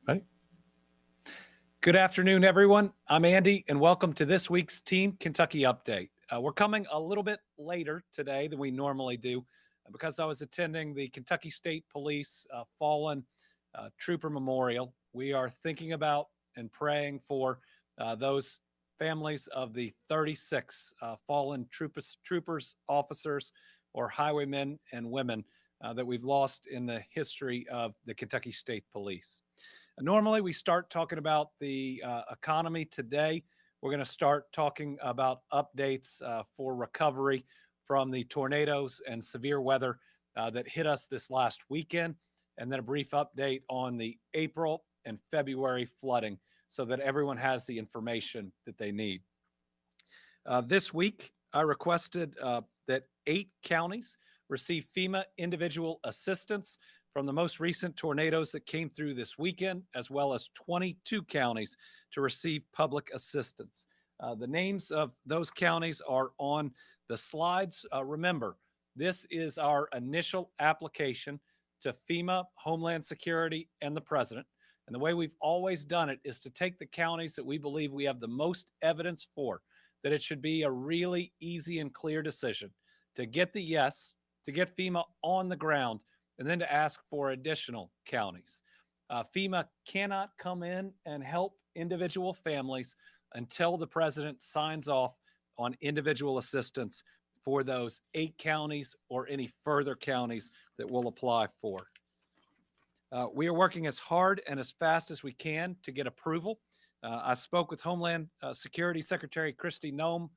Right. Good afternoon, everyone. I'm Andy, and welcome to this week's Team Kentucky Update. We're coming a little bit later today than we normally do because I was attending the Kentucky State Police Fallen Trooper Memorial. We are thinking about and praying for those families of the 36 fallen troopers, officers, or highwaymen and women that we've lost in the history of the Kentucky State Police. Normally, we start talking about the economy today. We're going to start talking about updates for recovery from the tornadoes and severe weather that hit us this last weekend, and then a brief update on the April and February flooding so that everyone has the information that they need. This week, I requested that 8 counties receive FEMA individual assistance from the most recent tornadoes that came through this weekend, as well as 22 counties to receive public assistance. The names of those counties are on the slides. Remember, this is our initial application to FEMA, Homeland Security, and the President. And the way we've always done it is to take the counties that we believe we have the most evidence for, that it should be a really easy and clear decision to get the yes, to get FEMA on the ground, and then to ask for additional counties. FEMA cannot come in and help individual families until the president signs off on individual assistance for those 8 counties or any further counties that we'll apply for. We are working as hard and as fast as we can to get approval. I spoke with Homeland Security Secretary Kristi Noem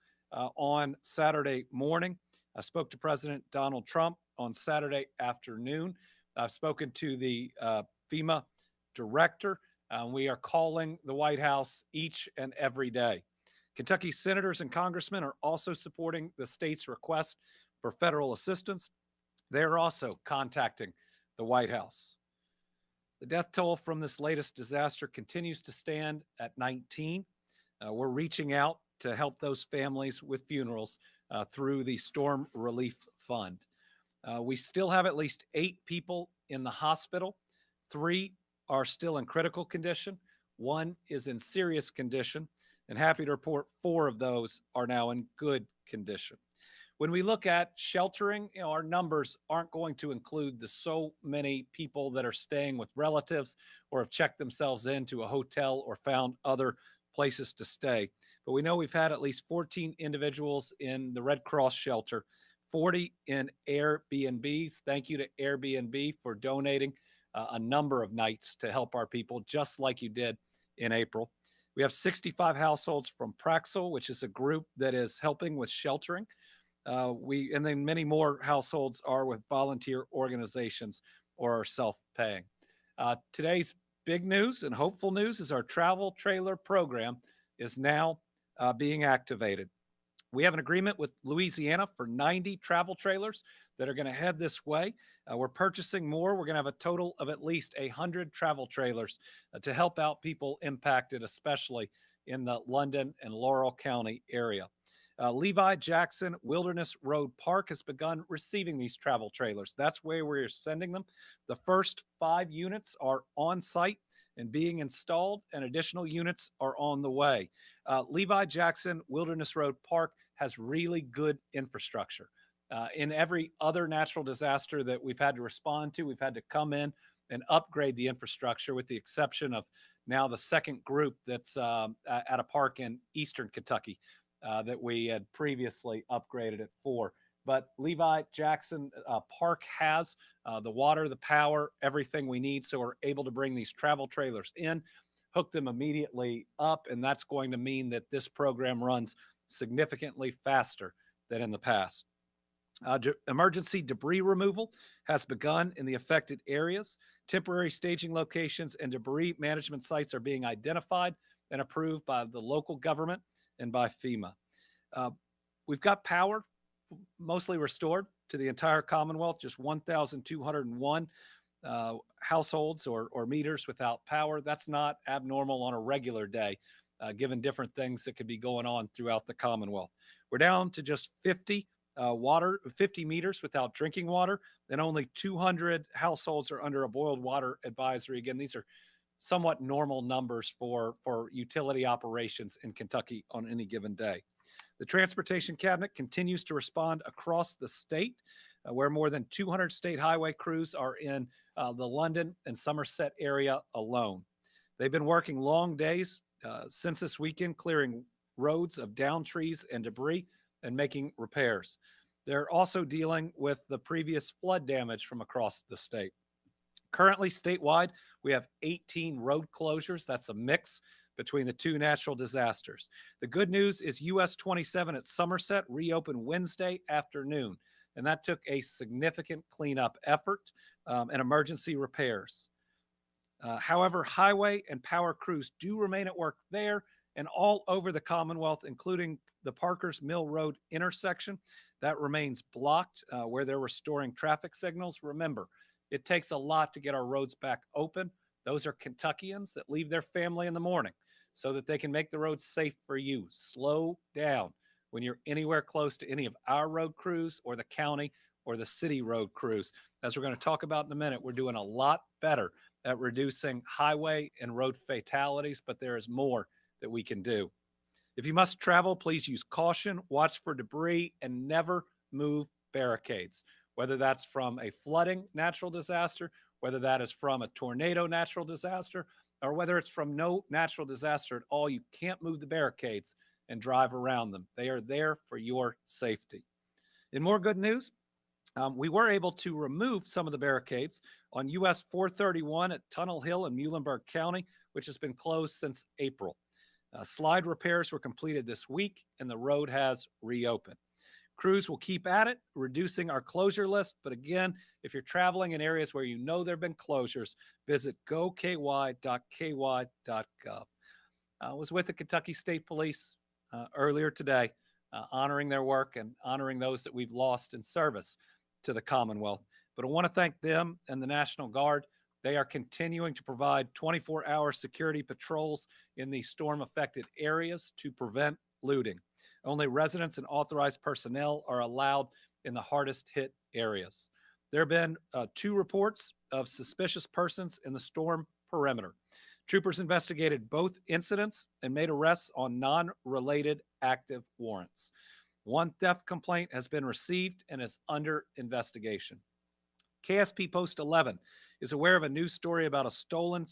on Saturday morning. I spoke to President Donald Trump on Saturday afternoon. I've spoken to the FEMA director. We are calling the White House each and every day. Kentucky senators and congressmen are also supporting the state's request for federal assistance. They're also contacting the White House. The death toll from this latest disaster continues to stand at 19. We're reaching out to help those families with funerals through the Storm Relief Fund. We still have at least 8 people in the hospital. 3 are still in critical condition. 1 is in serious condition, and happy to report 4 of those are now in good condition. When we look at sheltering, our numbers aren't going to include the so many people that are staying with relatives or have checked themselves into a hotel or found other places to stay. But we know we've had at least 14 individuals in the Red Cross shelter, 40 in Airbnbs. Thank you to Airbnb for donating a number of nights to help our people, just like you did in April. We have 65 households from Praxel, which is a group that is helping with sheltering. And then many more households are with volunteer organizations or are self-paying. Today's big news and hopeful news is our travel trailer program is now being activated. We have an agreement with Louisiana for 90 travel trailers that are going to head this way. We're purchasing more. We're going to have a total of at least 100 travel trailers to help out people impacted, especially in the London and Laurel County area. Levi Jackson Wilderness Road Park has begun receiving these travel trailers. That's where we're sending them. The first 5 units are on site and being installed, and additional units are on the way. Levi Jackson Wilderness Road Park has really good infrastructure. In every other natural disaster that we've had to respond to, we've had to come in and upgrade the infrastructure, with the exception of now the second group that's at a park in eastern Kentucky that we had previously upgraded it for. But Levi Jackson Park has the water, the power, everything we need. So we're able to bring these travel trailers in, hook them immediately up, and that's going to mean that this program runs significantly faster than in the past. Emergency debris removal has begun in the affected areas. Temporary staging locations and debris management sites are being identified and approved by the local government and by FEMA. We've got power mostly restored to the entire Commonwealth, just 1,201 households or meters without power. That's not abnormal on a regular day, given different things that could be going on throughout the Commonwealth. We're down to just 50 meters without drinking water, and only 200 households are under a boiled water advisory. Again, these are somewhat normal numbers for utility operations in Kentucky on any given day. The Transportation Cabinet continues to respond across the state, where more than 200 state highway crews are in the London and Somerset area alone. They've been working long days since this weekend, clearing roads of downed trees and debris and making repairs. They're also dealing with the previous flood damage from across the state. Currently, statewide, we have 18 road closures. That's a mix between the two natural disasters. The good news is US 27 at Somerset reopened Wednesday afternoon, and that took a significant cleanup effort and emergency repairs. However, highway and power crews do remain at work there and all over the Commonwealth, including the Parkers Mill Road intersection. That remains blocked where they're restoring traffic signals. Remember, it takes a lot to get our roads back open. Those are Kentuckians that leave their family in the morning so that they can make the roads safe for you. Slow down when you're anywhere close to any of our road crews or the county or the city road crews. As we're going to talk about in a minute, we're doing a lot better at reducing highway and road fatalities, but there is more that we can do. If you must travel, please use caution, watch for debris, and never move barricades, whether that's from a flooding natural disaster, whether that is from a tornado natural disaster, or whether it's from no natural disaster at all. You can't move the barricades and drive around them. They are there for your safety. In more good news, we were able to remove some of the barricades on US 431 at Tunnel Hill in Muhlenberg County, which has been closed since April. Slide repairs were completed this week, and the road has reopened. Crews will keep at it, reducing our closure list. But again, if you're traveling in areas where you know there have been closures, visit goky.ky.gov. I was with the Kentucky State Police earlier today, honoring their work and honoring those that we've lost in service to the Commonwealth. But I want to thank them and the National Guard. They are continuing to provide 24-hour security patrols in these storm-affected areas to prevent looting. Only residents and authorized personnel are allowed in the hardest hit areas. There have been 2 reports of suspicious persons in the storm perimeter. Troopers investigated both incidents and made arrests on non-related active warrants. 1 theft complaint has been received and is under investigation. KSP Post 11 is aware of a news story about a stolen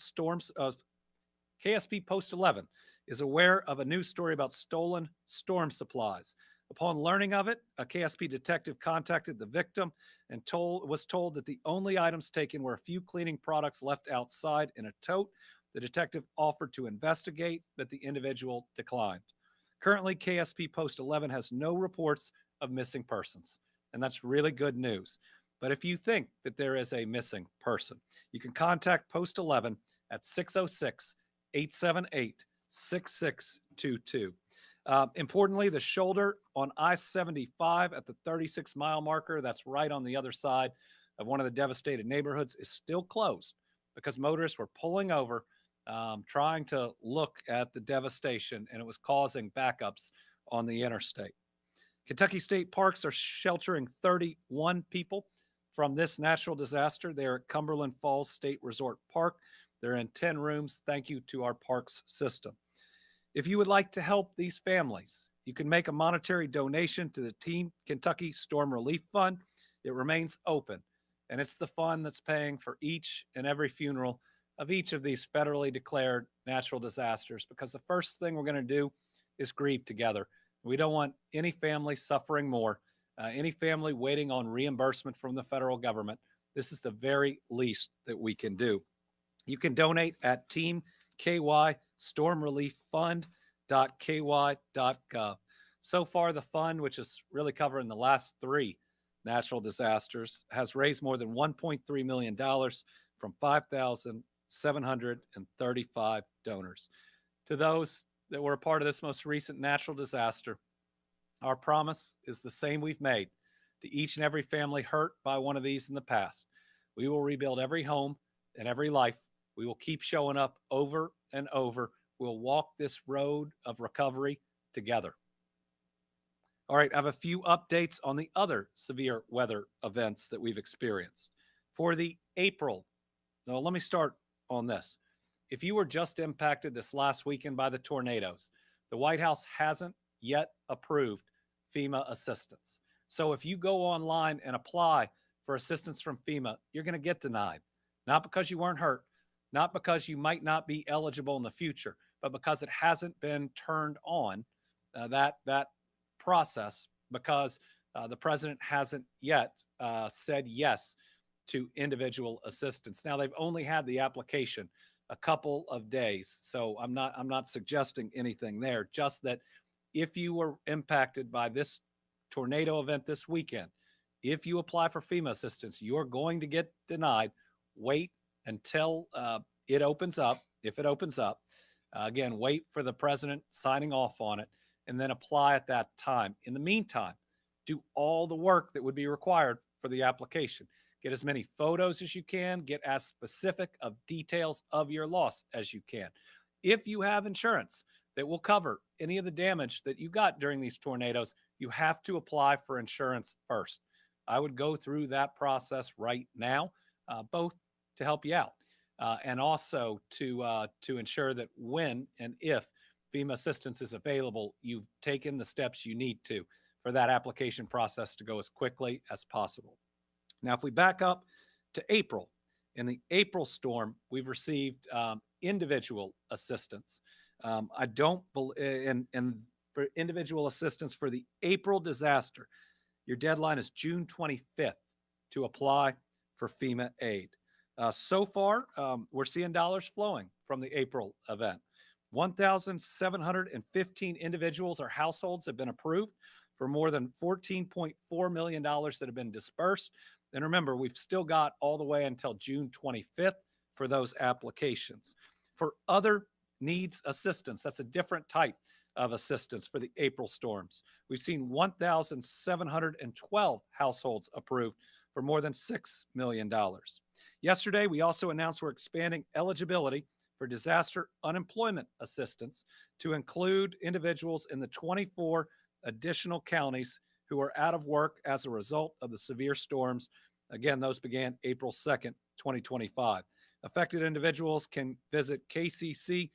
KSP Post 11 is aware of a news story about stolen storm supplies. Upon learning of it, a KSP detective contacted the victim and was told that the only items taken were a few cleaning products left outside in a tote. The detective offered to investigate, but the individual declined. Currently, KSP Post 11 has no reports of missing persons, and that's really good news. But if you think that there is a missing person, you can contact Post 11 at 606-878-6622. Importantly, the shoulder on I-75 at the 36-mile marker, that's right on the other side of one of the devastated neighborhoods, is still closed because motorists were pulling over, trying to look at the devastation, and it was causing backups on the interstate. Kentucky State Parks are sheltering 31 people from this natural disaster. They're at Cumberland Falls State Resort Park. They're in 10 rooms. Thank you to our parks system. If you would like to help these families, you can make a monetary donation to the Team Kentucky Storm Relief Fund. It remains open, and it's the fund that's paying for each and every funeral of each of these federally declared natural disasters, because the first thing we're going to do is grieve together. We don't want any family suffering more, any family waiting on reimbursement from the federal government. This is the very least that we can do. You can donate at teamkystormrelieffund.ky.gov. So far, the fund, which is really covering the last 3 natural disasters, has raised more than $1.3 million from 5,735 donors. To those that were a part of this most recent natural disaster, our promise is the same we've made to each and every family hurt by one of these in the past. We will rebuild every home and every life. We will keep showing up over and over. We'll walk this road of recovery together. All right, I have a few updates on the other severe weather events that we've experienced. For the April, now let me start on this. if you were just impacted this last weekend by the tornadoes, the White House hasn't yet approved FEMA assistance. So if you go online and apply for assistance from FEMA, you're going to get denied, not because you weren't hurt, not because you might not be eligible in the future, but because it hasn't been turned on, that process, because the president hasn't yet said yes to individual assistance. Now, they've only had the application a couple of days, so I'm not suggesting anything there, just that if you were impacted by this tornado event this weekend, if you apply for FEMA assistance, you're going to get denied. Wait until it opens up. If it opens up, again, wait for the president signing off on it, and then apply at that time. In the meantime, do all the work that would be required for the application. Get as many photos as you can. Get as specific of details of your loss as you can. If you have insurance that will cover any of the damage that you got during these tornadoes, you have to apply for insurance first. I would go through that process right now, both to help you out and also to ensure that when and if FEMA assistance is available, you've taken the steps you need to for that application process to go as quickly as possible. Now, if we back up to April, in the April storm, we've received individual assistance. I don't believe in for individual assistance for the April disaster. Your deadline is June 25th to apply for FEMA aid. So far, we're seeing dollars flowing from the April event. 1,715 individuals or households have been approved for more than $14.4 million that have been dispersed. And remember, we've still got all the way until June 25th for those applications. For other needs assistance, that's a different type of assistance for the April storms. We've seen 1,712 households approved for more than $6 million. Yesterday, we also announced we're expanding eligibility for disaster unemployment assistance to include individuals in the 24 additional counties who are out of work as a result of the severe storms. Again, those began April 2nd, 2025. Affected individuals can visit kcc.ky.gov.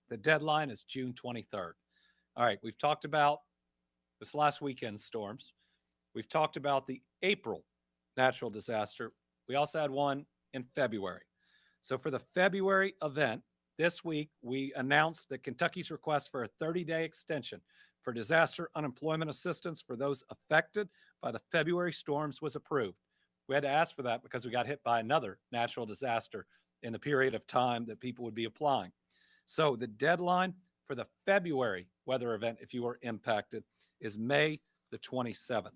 The deadline is June 23rd. All right, we've talked about this last weekend's storms. We've talked about the April natural disaster. We also had one in February. So for the February event, this week, we announced that Kentucky's request for a 30-day extension for disaster unemployment assistance for those affected by the February storms was approved. We had to ask for that because we got hit by another natural disaster in the period of time that people would be applying. So the deadline for the February weather event, if you were impacted, is May the 27th.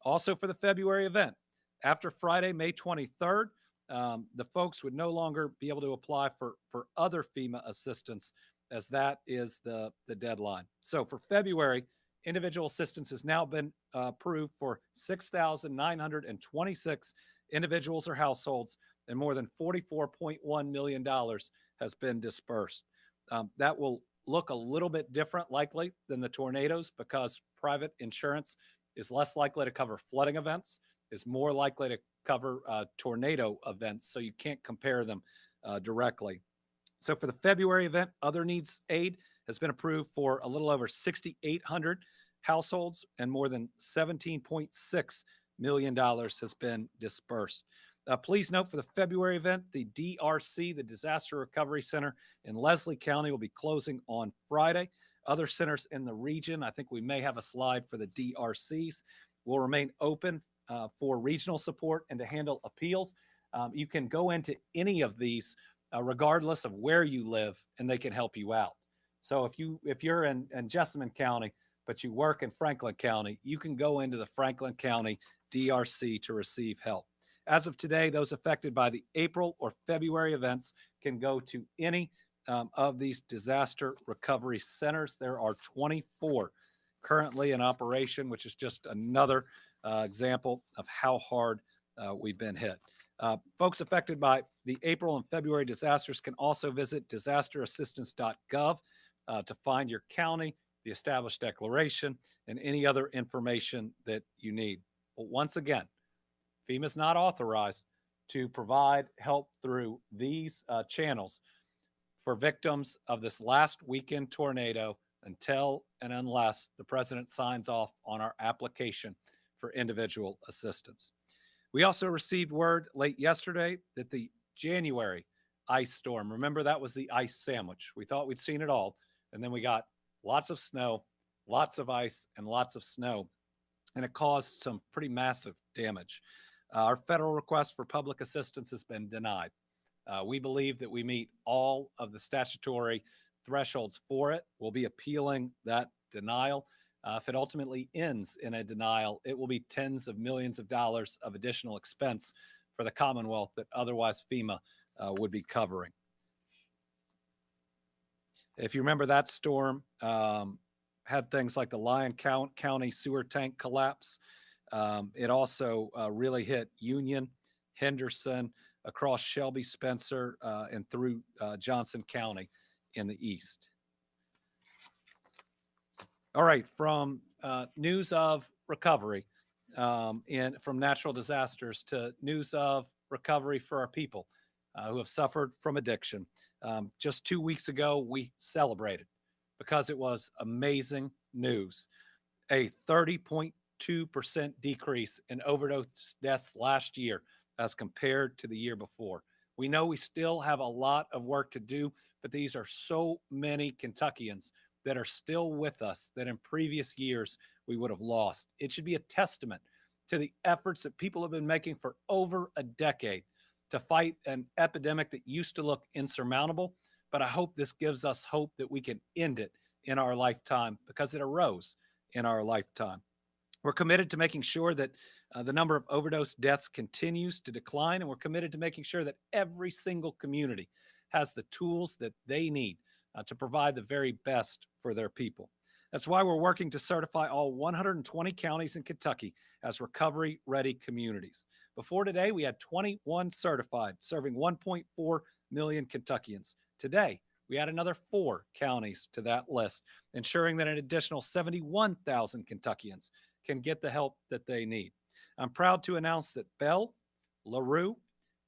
Also for the February event, after Friday, May 23rd, the folks would no longer be able to apply for other FEMA assistance, as that is the deadline. So for February, individual assistance has now been approved for 6,926 individuals or households, and more than $44.1 million has been dispersed. That will look a little bit different likely than the tornadoes because private insurance is less likely to cover flooding events, is more likely to cover tornado events, so you can't compare them directly. So for the February event, other needs aid has been approved for a little over 6,800 households, and more than $17.6 million has been dispersed. Please note for the February event, the DRC, the Disaster Recovery Center in Leslie County, will be closing on Friday. Other centers in the region, I think we may have a slide for the DRCs, will remain open for regional support and to handle appeals. You can go into any of these regardless of where you live, and they can help you out. So if you're in Jessamine County, but you work in Franklin County, you can go into the Franklin County DRC to receive help. As of today, those affected by the April or February events can go to any of these disaster recovery centers. There are 24 currently in operation, which is just another example of how hard we've been hit. Folks affected by the April and February disasters can also visit disasterassistance.gov to find your county, the established declaration, and any other information that you need. But once again, FEMA is not authorized to provide help through these channels for victims of this last weekend tornado until and unless the president signs off on our application for individual assistance. We also received word late yesterday that the January ice storm, remember that was the ice sandwich. We thought we'd seen it all, and then we got lots of snow, lots of ice, and lots of snow, and it caused some pretty massive damage. Our federal request for public assistance has been denied. We believe that we meet all of the statutory thresholds for it. We'll be appealing that denial. If it ultimately ends in a denial, it will be tens of millions of dollars of additional expense for the Commonwealth that otherwise FEMA would be covering. If you remember, that storm had things like the Lyon County sewer tank collapse. It also really hit Union, Henderson, across Shelby, Spencer, and through Johnson County in the east. All right, from news of recovery from natural disasters to news of recovery for our people who have suffered from addiction. Just 2 weeks ago, we celebrated because it was amazing news. A 30.2% decrease in overdose deaths last year as compared to the year before. We know we still have a lot of work to do, but these are so many Kentuckians that are still with us that in previous years we would have lost. It should be a testament to the efforts that people have been making for over a decade to fight an epidemic that used to look insurmountable. But I hope this gives us hope that we can end it in our lifetime because it arose in our lifetime. We're committed to making sure that the number of overdose deaths continues to decline, and we're committed to making sure that every single community has the tools that they need to provide the very best for their people. That's why we're working to certify all 120 counties in Kentucky as recovery-ready communities. Before today, we had 21 certified, serving 1.4 million Kentuckians. Today, we add another 4 counties to that list, ensuring that an additional 71,000 Kentuckians can get the help that they need. I'm proud to announce that Bell, LaRue,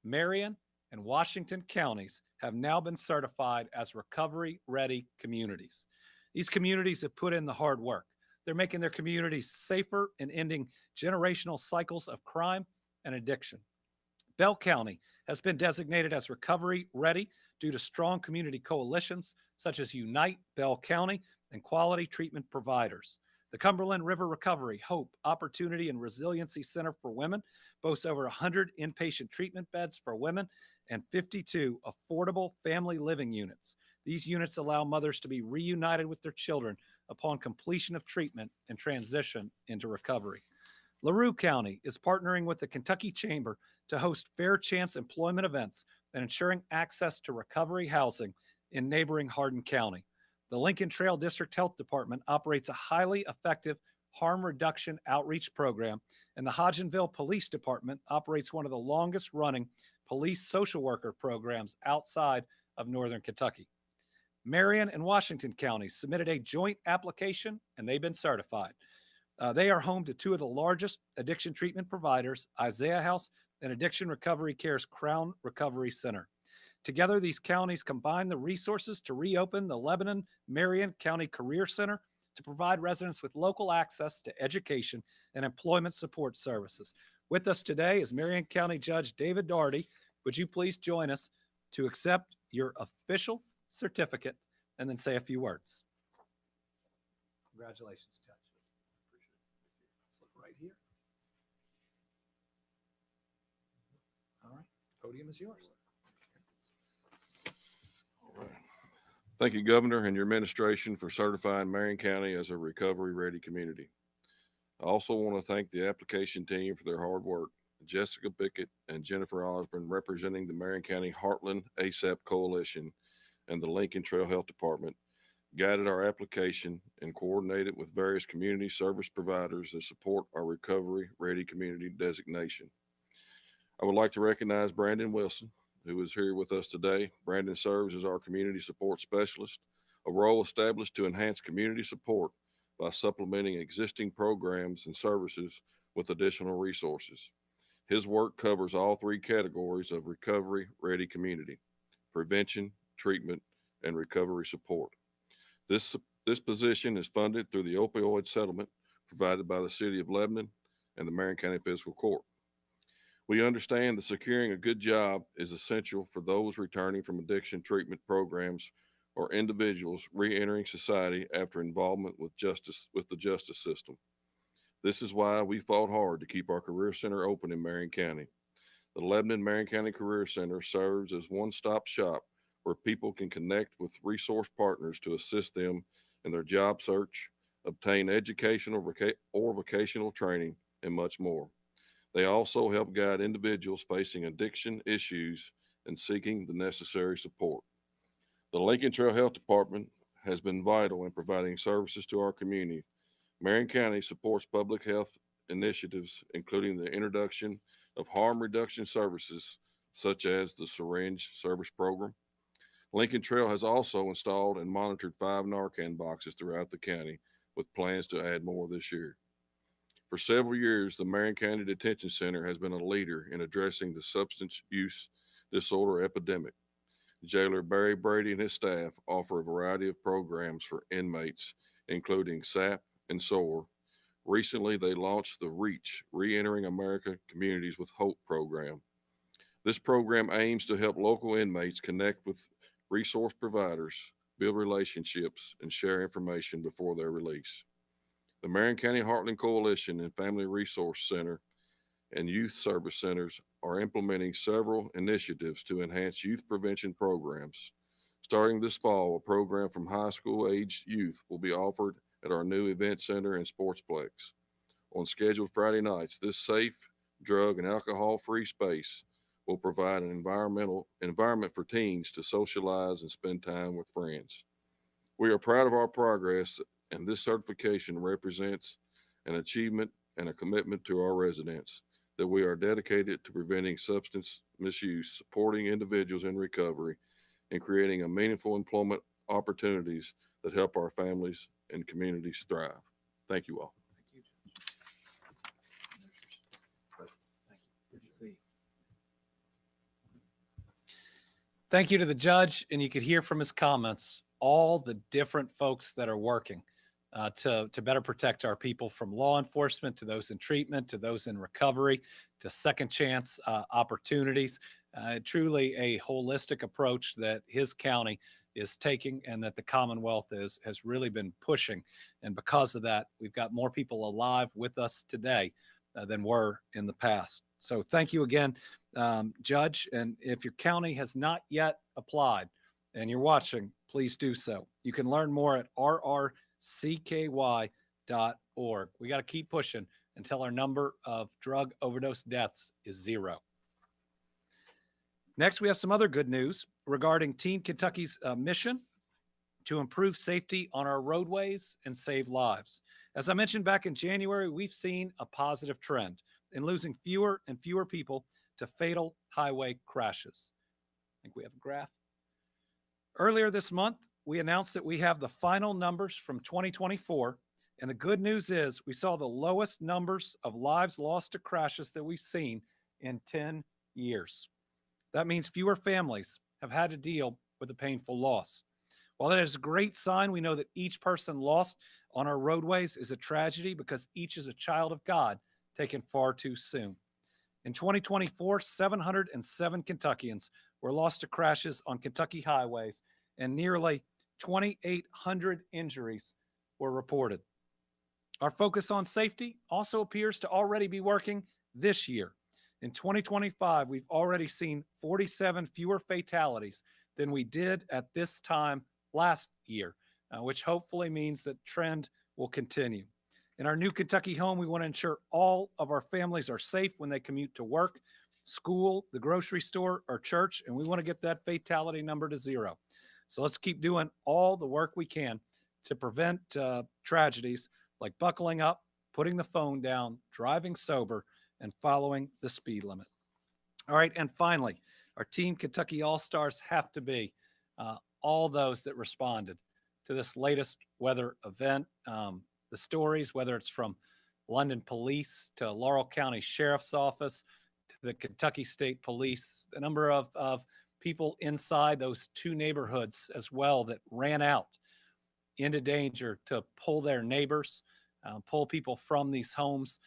Marion, and Washington counties have now been certified as recovery-ready communities. These communities have put in the hard work. They're making their communities safer and ending generational cycles of crime and addiction. Bell County has been designated as recovery-ready due to strong community coalitions such as Unite Bell County and Quality Treatment Providers. The Cumberland River Recovery, Hope, Opportunity, and Resiliency Center for Women boasts over 100 inpatient treatment beds for women and 52 affordable family living units. These units allow mothers to be reunited with their children upon completion of treatment and transition into recovery. LaRue County is partnering with the Kentucky Chamber to host fair chance employment events and ensuring access to recovery housing in neighboring Hardin County. The Lincoln Trail District Health Department operates a highly effective harm reduction outreach program, and the Hodgenville Police Department operates one of the longest running police social worker programs outside of Northern Kentucky. Marion and Washington counties submitted a joint application, and they've been certified. They are home to 2 of the largest addiction treatment providers, Isaiah House and Addiction Recovery Care's Crown Recovery Center. Together, these counties combine the resources to reopen the Lebanon-Marion County Career Center to provide residents with local access to education and employment support services. With us today is Marion County Judge David Daugherty. Would you please join us to accept your official certificate and then say a few words? Congratulations, Judge. Appreciate it. Let's look right here. All right, podium is yours. Thank you, Governor, and your administration for certifying Marion County as a recovery-ready community. I also want to thank the application team for their hard work. Jessica Bickett and Jennifer Osborne, representing the Marion County Heartland ASAP Coalition and the Lincoln Trail Health Department, guided our application and coordinated with various community service providers that support our recovery-ready community designation. I would like to recognize Brandon Wilson, who is here with us today. Brandon serves as our community support specialist, a role established to enhance community support by supplementing existing programs and services with additional resources. His work covers all three categories of recovery-ready community: prevention, treatment, and recovery support. This position is funded through the opioid settlement provided by the City of Lebanon and the Marion County Fiscal Court. We understand that securing a good job is essential for those returning from addiction treatment programs or individuals re-entering society after involvement with the justice system. This is why we fought hard to keep our Career Center open in Marion County. The Lebanon Marion County Career Center serves as one-stop shop where people can connect with resource partners to assist them in their job search, obtain educational or vocational training, and much more. They also help guide individuals facing addiction issues and seeking the necessary support. The Lincoln Trail Health Department has been vital in providing services to our community. Marion County supports public health initiatives, including the introduction of harm reduction services such as the syringe service program. Lincoln Trail has also installed and monitored 5 Narcan boxes throughout the county, with plans to add more this year. For several years, the Marion County Detention Center has been a leader in addressing the substance use disorder epidemic. Jailer Barry Brady and his staff offer a variety of programs for inmates, including SAP and SOAR. Recently, they launched the REACH, Reentering America Communities with Hope program. This program aims to help local inmates connect with resource providers, build relationships, and share information before their release. The Marion County Heartland Coalition and Family Resource Center and Youth Service Centers are implementing several initiatives to enhance youth prevention programs. Starting this fall, a program from high school aged youth will be offered at our new event center and sportsplex. On scheduled Friday nights, this safe, drug, and alcohol-free space will provide an environment for teens to socialize and spend time with friends. We are proud of our progress, and this certification represents an achievement and a commitment to our residents that we are dedicated to preventing substance misuse, supporting individuals in recovery, and creating a meaningful employment opportunities that help our families and communities thrive. Thank you all. Thank you. Thank you. Good to see you. Thank you to the judge, and you could hear from his comments all the different folks that are working to better protect our people, from law enforcement to those in treatment to those in recovery to second chance opportunities. Truly a holistic approach that his county is taking and that the Commonwealth has really been pushing. And because of that, we've got more people alive with us today than were in the past. So thank you again, Judge. And if your county has not yet applied and you're watching, please do so. You can learn more at rrcky.org. We got to keep pushing until our number of drug overdose deaths is 0. Next, we have some other good news regarding Team Kentucky's mission to improve safety on our roadways and save lives. As I mentioned back in January, we've seen a positive trend in losing fewer and fewer people to fatal highway crashes. I think we have a graph. Earlier this month, we announced that we have the final numbers from 2024. And the good news is we saw the lowest numbers of lives lost to crashes that we've seen in 10 years. That means fewer families have had to deal with a painful loss. While that is a great sign, we know that each person lost on our roadways is a tragedy because each is a child of God taken far too soon. In 2024, 707 Kentuckians were lost to crashes on Kentucky highways, and nearly 2,800 injuries were reported. Our focus on safety also appears to already be working this year. In 2025, we've already seen 47 fewer fatalities than we did at this time last year, which hopefully means that trend will continue. In our new Kentucky home, we want to ensure all of our families are safe when they commute to work, school, the grocery store, or church, and we want to get that fatality number to 0. So let's keep doing all the work we can to prevent tragedies like buckling up, putting the phone down, driving sober, and following the speed limit. All right, and finally, our Team Kentucky All-Stars have to be all those that responded to this latest weather event. The stories, whether it's from London Police to Laurel County Sheriff's Office to the Kentucky State Police, the number of people inside those two neighborhoods as well that ran out into danger to pull their neighbors, pull people from these homes.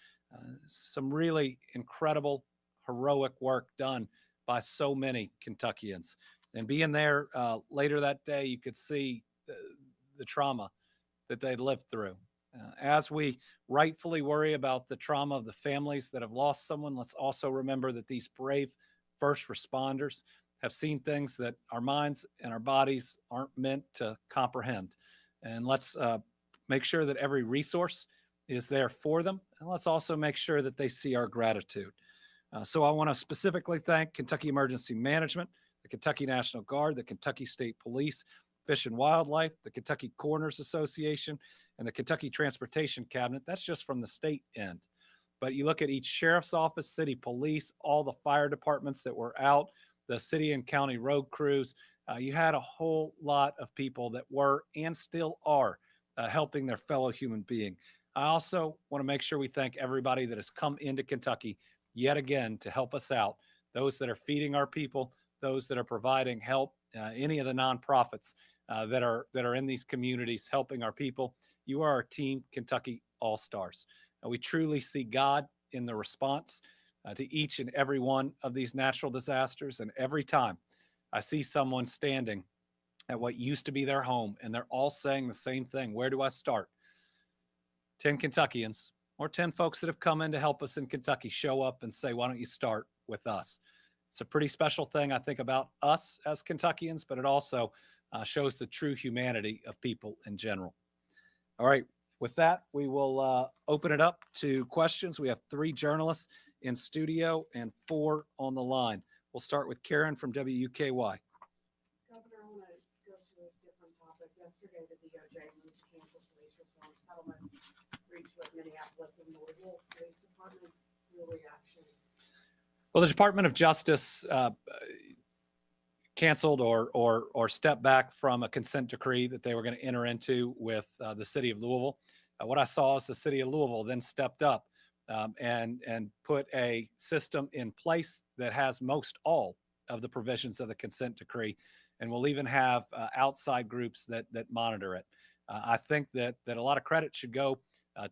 Some really incredible, heroic work done by so many Kentuckians. And being there later that day, you could see the trauma that they lived through. As we rightfully worry about the trauma of the families that have lost someone, let's also remember that these brave first responders have seen things that our minds and our bodies aren't meant to comprehend. And let's make sure that every resource is there for them. And let's also make sure that they see our gratitude. So I want to specifically thank Kentucky Emergency Management, the Kentucky National Guard, the Kentucky State Police, Fish and Wildlife, the Kentucky Coroners Association, and the Kentucky Transportation Cabinet. That's just from the state end. But you look at each sheriff's office, city police, all the fire departments that were out, the city and county road crews. You had a whole lot of people that were and still are helping their fellow human being. I also want to make sure we thank everybody that has come into Kentucky yet again to help us out. Those that are feeding our people, those that are providing help, any of the nonprofits that are in these communities helping our people. You are our Team Kentucky All-Stars. We truly see God in the response to each and every one of these natural disasters. And every time I see someone standing at what used to be their home and they're all saying the same thing, where do I start? 10 Kentuckians or 10 folks that have come in to help us in Kentucky show up and say, why don't you start with us? It's a pretty special thing, I think, about us as Kentuckians, but it also shows the true humanity of people in general. All right, with that, we will open it up to questions. We have 3 journalists in studio and 4 on the line. We'll start with Karen from WUKY. Governor, I want to go to a different topic. Yesterday, the DOJ moved to cancel police reform settlements reached with Minneapolis and Louisville police departments. Your reaction? Well, the Department of Justice canceled or stepped back from a consent decree that they were going to enter into with the city of Louisville. What I saw is the city of Louisville then stepped up and put a system in place that has most all of the provisions of the consent decree, and will even have outside groups that monitor it. I think that a lot of credit should go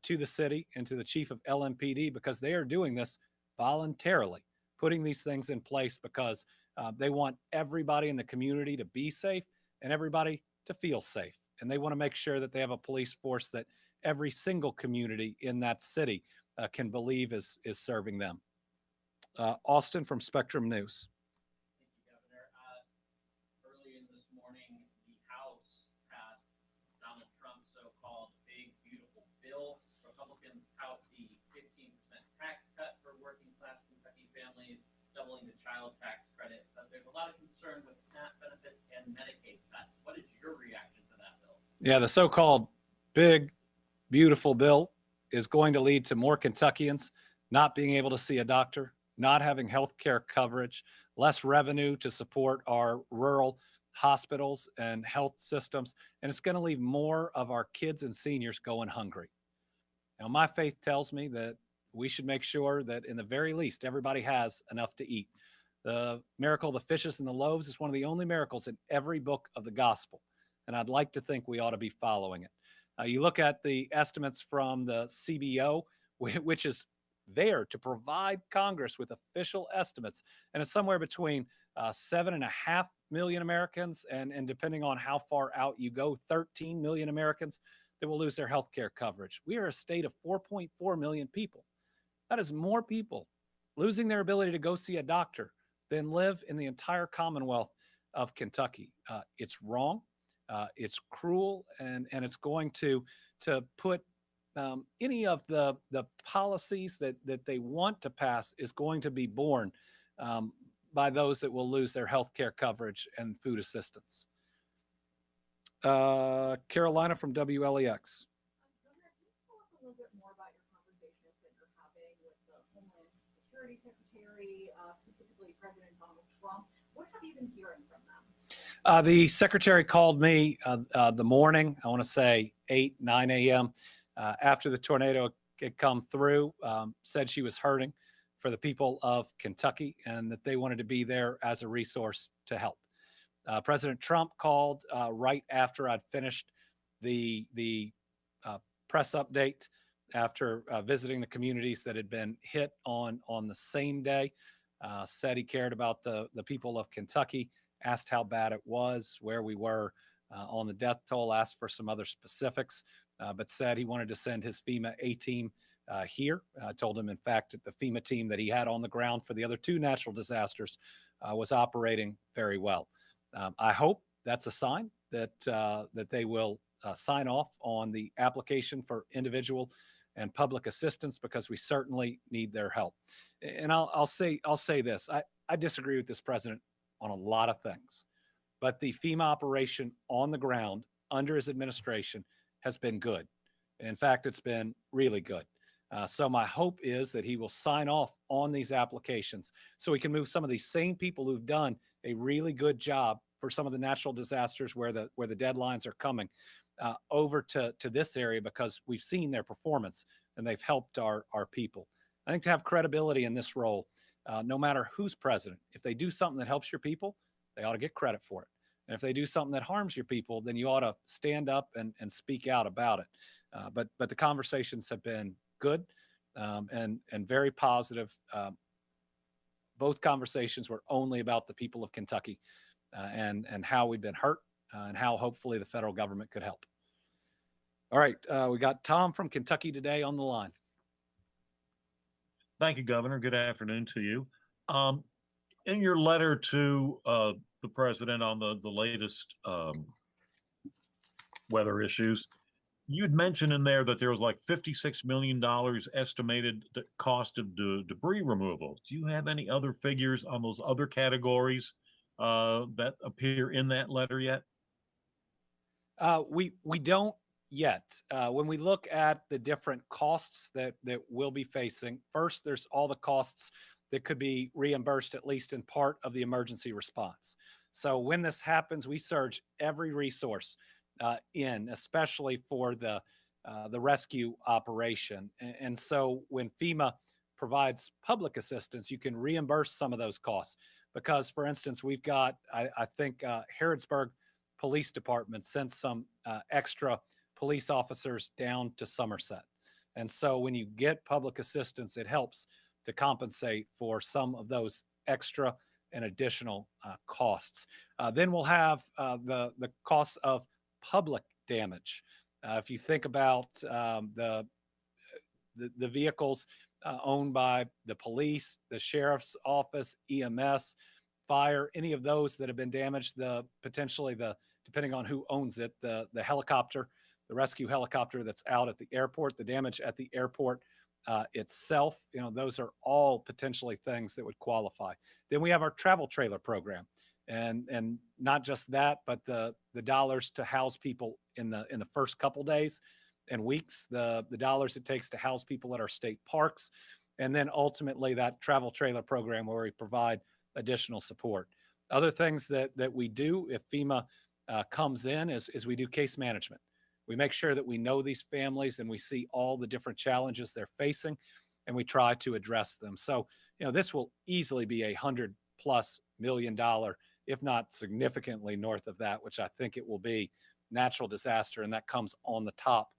to the city and to the chief of LMPD, because they are doing this voluntarily, putting these things in place because they want everybody in the community to be safe and everybody to feel safe. And they want to make sure that they have a police force that every single community in that city can believe is serving them. Austin from Spectrum News. Thank you, Governor. Early in this morning, the House passed Donald Trump's so-called big, beautiful bill. Republicans tout the 15% tax cut for working-class Kentucky families, doubling the child tax credit. But there's a lot of concern with SNAP benefits and Medicaid cuts. What is your reaction to that bill? Yeah, the so-called big, beautiful bill is going to lead to more Kentuckians not being able to see a doctor, not having health care coverage, less revenue to support our rural hospitals and health systems, and it's going to leave more of our kids and seniors going hungry. Now, my faith tells me that we should make sure that in the very least, everybody has enough to eat. The miracle of the fishes and the loaves is one of the only miracles in every book of the gospel, and I'd like to think we ought to be following it. You look at the estimates from the CBO, which is there to provide Congress with official estimates, and it's somewhere between 7.5 million Americans and depending on how far out you go, 13 million Americans that will lose their health care coverage. We are a state of 4.4 million people. That is more people losing their ability to go see a doctor than live in the entire Commonwealth of Kentucky. It's wrong. It's cruel, and it's going to put any of the policies that they want to pass is going to be borne by those that will lose their health care coverage and food assistance. Carolina from WLEX. Governor, can you tell us a little bit more about your conversations that you're having with the Homeland Security Secretary, specifically President Donald Trump? What have you been hearing from them? The secretary called me the morning, I want to say 9 a.m. After the tornado had come through, said she was hurting for the people of Kentucky and that they wanted to be there as a resource to help. President Trump called right after I'd finished the press update after visiting the communities that had been hit on the same day. Said he cared about the people of Kentucky, asked how bad it was, where we were on the death toll, asked for some other specifics, but said he wanted to send his FEMA A-team here. Told him, in fact, that the FEMA team that he had on the ground for the other two natural disasters was operating very well. I hope that's a sign that that they will sign off on the application for individual and public assistance, because we certainly need their help. And I'll say this: I disagree with this president on a lot of things, but the FEMA operation on the ground under his administration has been good. In fact, it's been really good. So my hope is that he will sign off on these applications so we can move some of these same people who've done a really good job for some of the natural disasters where the deadlines are coming over to this area, because we've seen their performance and they've helped our people. I think to have credibility in this role, no matter who's president, if they do something that helps your people, they ought to get credit for it. And if they do something that harms your people, then you ought to stand up and speak out about it. But the conversations have been good and very positive. Both conversations were only about the people of Kentucky and how we've been hurt and how hopefully the federal government could help. All right, we got Tom from Kentucky today on the line. Thank you, Governor. Good afternoon to you. In your letter to the president on the latest weather issues, you'd mentioned in there that there was like $56 million estimated cost of debris removal. Do you have any other figures on those other categories that appear in that letter yet? We don't yet. When we look at the different costs that we'll be facing, first, there's all the costs that could be reimbursed, at least in part of the emergency response. So when this happens, we surge every resource in, especially for the rescue operation. And so when FEMA provides public assistance, you can reimburse some of those costs. Because, for instance, we've got, I think, Harrodsburg Police Department sent some extra police officers down to Somerset. And so when you get public assistance, it helps to compensate for some of those extra and additional costs. Then we'll have the costs of public damage. If you think about the vehicles owned by the police, the sheriff's office, EMS, fire, any of those that have been damaged, potentially depending on who owns it, the helicopter, the rescue helicopter that's out at the airport, the damage at the airport itself, those are all potentially things that would qualify. Then we have our travel trailer program, and not just that, but the dollars to house people in the first couple days and weeks, the dollars it takes to house people at our state parks, and then ultimately that travel trailer program where we provide additional support. Other things that we do if FEMA comes in is we do case management. We make sure that we know these families and we see all the different challenges they're facing, and we try to address them. So, this will easily be $100+ million, if not significantly north of that, which I think it will be, natural disaster, and that comes on the top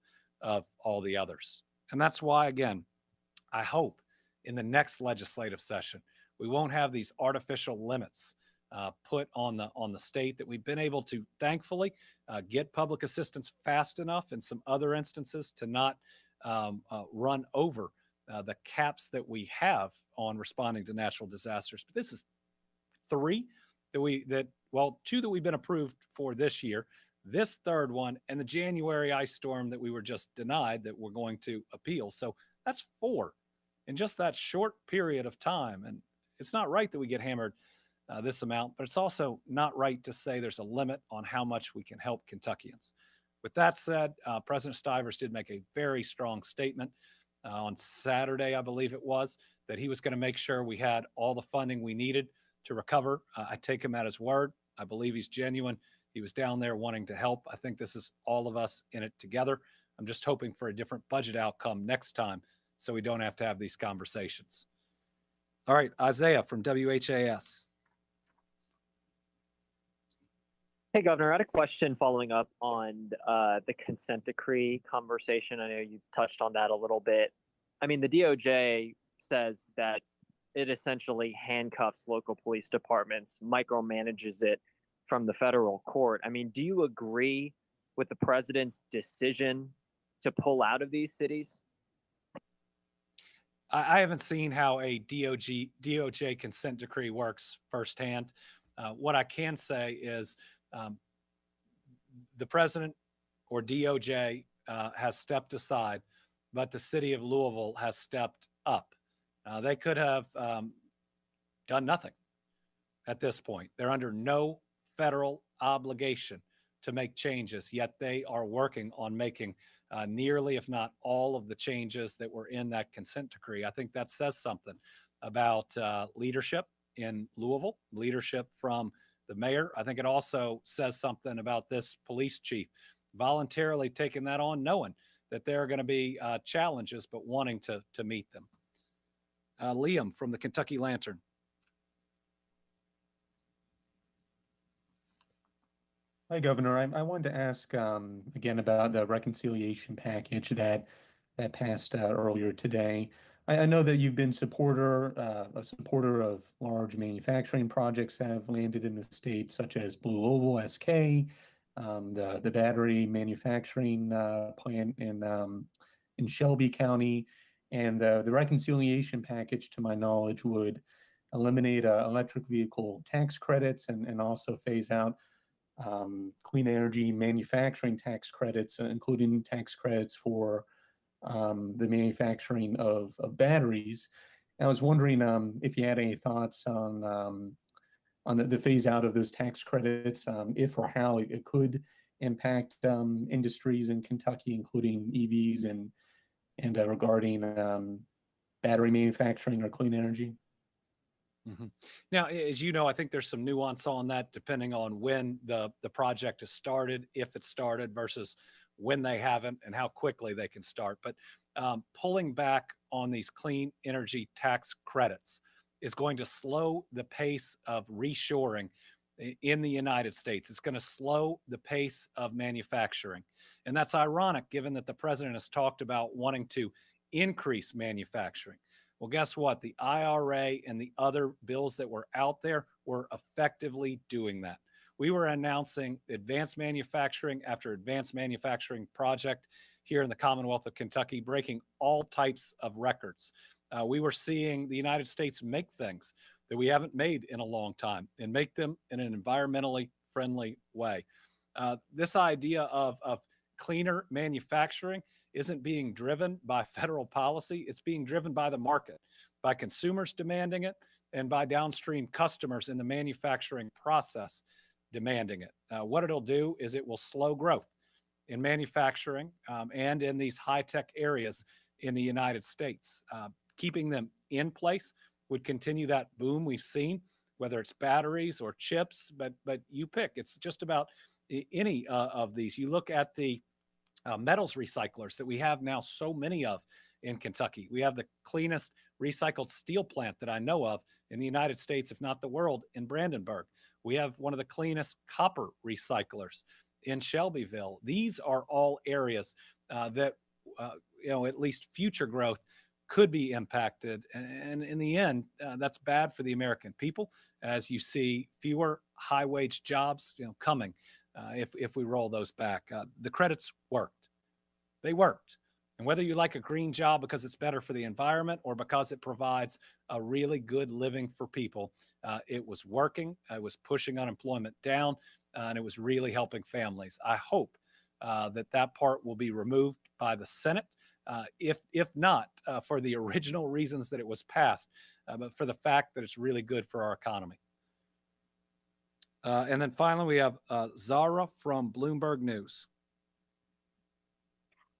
of all the others. And that's why, again, I hope in the next legislative session, we won't have these artificial limits put on the state, that we've been able to, thankfully, get public assistance fast enough in some other instances to not run over the caps that we have on responding to natural disasters. But this is two that we've been approved for this year, this third one, and the January ice storm that we were just denied that we're going to appeal. So that's 4 in just that short period of time. And it's not right that we get hammered this amount, but it's also not right to say there's a limit on how much we can help Kentuckians. With that said, President Stivers did make a very strong statement on Saturday, I believe it was, that he was going to make sure we had all the funding we needed to recover. I take him at his word. I believe he's genuine. He was down there wanting to help. I think this is all of us in it together. I'm just hoping for a different budget outcome next time so we don't have to have these conversations. All right, Isaiah from WHAS. Hey, Governor, I had a question following up on the consent decree conversation. I know you touched on that a little bit. I mean, the DOJ says that it essentially handcuffs local police departments, micromanages it from the federal court. I mean, do you agree with the president's decision to pull out of these cities? I haven't seen how a DOJ consent decree works firsthand. What I can say is the president or DOJ has stepped aside, but the city of Louisville has stepped up. They could have done nothing at this point. They're under no federal obligation to make changes, yet they are working on making nearly, if not all, of the changes that were in that consent decree. I think that says something about leadership in Louisville, leadership from the mayor. I think it also says something about this police chief voluntarily taking that on, knowing that there are going to be challenges, but wanting to meet them. Liam from the Kentucky Lantern. Hi, Governor. I wanted to ask again about the reconciliation package that passed earlier today. I know that you've been a supporter of large manufacturing projects that have landed in the state, such as Blue Oval SK, the battery manufacturing plant in Shelby County, and the reconciliation package, to my knowledge, would eliminate electric vehicle tax credits and also phase out clean energy manufacturing tax credits, including tax credits for the manufacturing of batteries. I was wondering if you had any thoughts on the phase out of those tax credits, if or how it could impact industries in Kentucky, including EVs and regarding battery manufacturing or clean energy. Mm-hmm. Now, as you know, I think there's some nuance on that depending on when the project is started, if it's started versus when they haven't and how quickly they can start. But pulling back on these clean energy tax credits is going to slow the pace of reshoring in the United States. It's going to slow the pace of manufacturing. And that's ironic given that the president has talked about wanting to increase manufacturing. Well, guess what? The IRA and the other bills that were out there were effectively doing that. We were announcing advanced manufacturing after advanced manufacturing project here in the Commonwealth of Kentucky, breaking all types of records. We were seeing the United States make things that we haven't made in a long time and make them in an environmentally friendly way. This idea of cleaner manufacturing isn't being driven by federal policy. It's being driven by the market, by consumers demanding it, and by downstream customers in the manufacturing process demanding it. What it'll do is it will slow growth in manufacturing and in these high-tech areas in the United States. Keeping them in place would continue that boom we've seen, whether it's batteries or chips, but you pick. It's just about any of these. You look at the metals recyclers that we have now so many of in Kentucky. We have the cleanest recycled steel plant that I know of in the United States, if not the world, in Brandenburg. We have one of the cleanest copper recyclers in Shelbyville. These are all areas that, at least future growth could be impacted. And in the end, that's bad for the American people as you see fewer high wage jobs coming if we roll those back. The credits worked. They worked. And whether you like a green job because it's better for the environment or because it provides a really good living for people, it was working. It was pushing unemployment down, and it was really helping families. I hope that part will be removed by the Senate, if not for the original reasons that it was passed, but for the fact that it's really good for our economy. And then finally, we have Zara from Bloomberg News.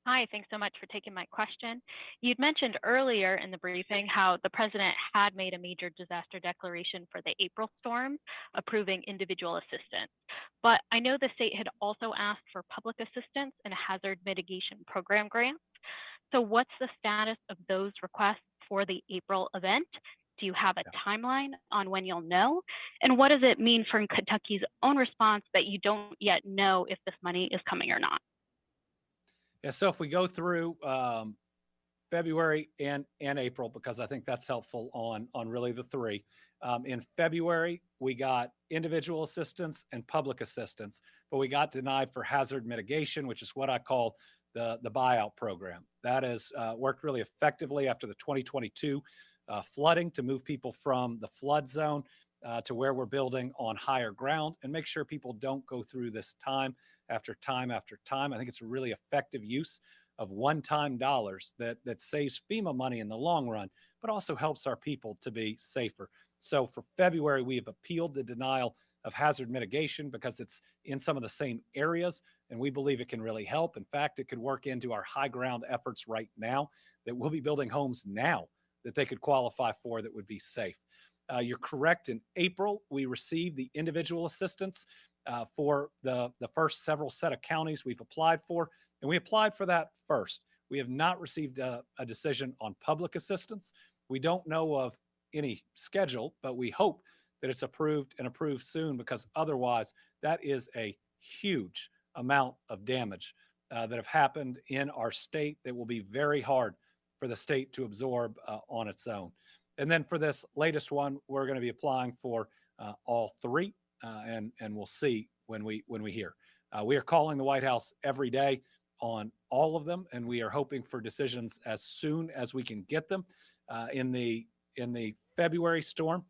Hi, thanks so much for taking my question. You'd mentioned earlier in the briefing how the president had made a major disaster declaration for the April storm, approving individual assistance. But I know the state had also asked for public assistance and hazard mitigation program grants. So what's the status of those requests for the April event? Do you have a timeline on when you'll know? And what does it mean for Kentucky's own response that you don't yet know if this money is coming or not? Yeah, so if we go through February and April, because I think that's helpful on really the three. In February, we got individual assistance and public assistance, but we got denied for hazard mitigation, which is what I call the buyout program. That has worked really effectively after the 2022 flooding to move people from the flood zone to where we're building on higher ground and make sure people don't go through this time after time after time. I think it's a really effective use of one-time dollars that saves FEMA money in the long run, but also helps our people to be safer. So for February, we have appealed the denial of hazard mitigation because it's in some of the same areas, and we believe it can really help. In fact, it could work into our high ground efforts right now that we'll be building homes now that they could qualify for that would be safe. You're correct. In April, we received the individual assistance for the first several set of counties we've applied for, and we applied for that first. We have not received a decision on public assistance. We don't know of any schedule, but we hope that it's approved and approved soon, because otherwise that is a huge amount of damage that have happened in our state that will be very hard for the state to absorb on its own. And then for this latest one, we're going to be applying for all three, and we'll see when we hear. We are calling the White House every day on all of them, and we are hoping for decisions as soon as we can get them. In the February storm,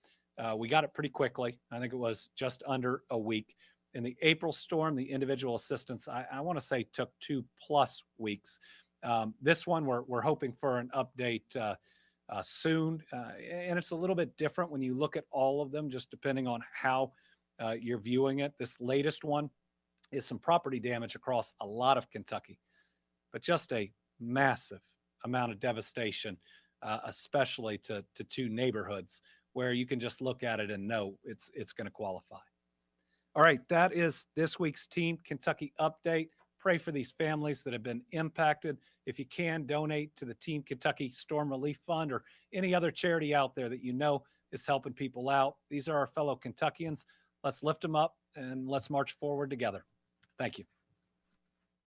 we got it pretty quickly. I think it was just under a week. In the April storm, the individual assistance, I want to say, took 2+ weeks. This one, we're hoping for an update soon, and it's a little bit different when you look at all of them, just depending on how you're viewing it. This latest one is some property damage across a lot of Kentucky, but just a massive amount of devastation, especially to two neighborhoods where you can just look at it and know it's going to qualify. All right, that is this week's Team Kentucky update. Pray for these families that have been impacted. If you can, donate to the Team Kentucky Storm Relief Fund or any other charity out there that you know is helping people out. These are our fellow Kentuckians. Let's lift them up and let's march forward together. Thank you.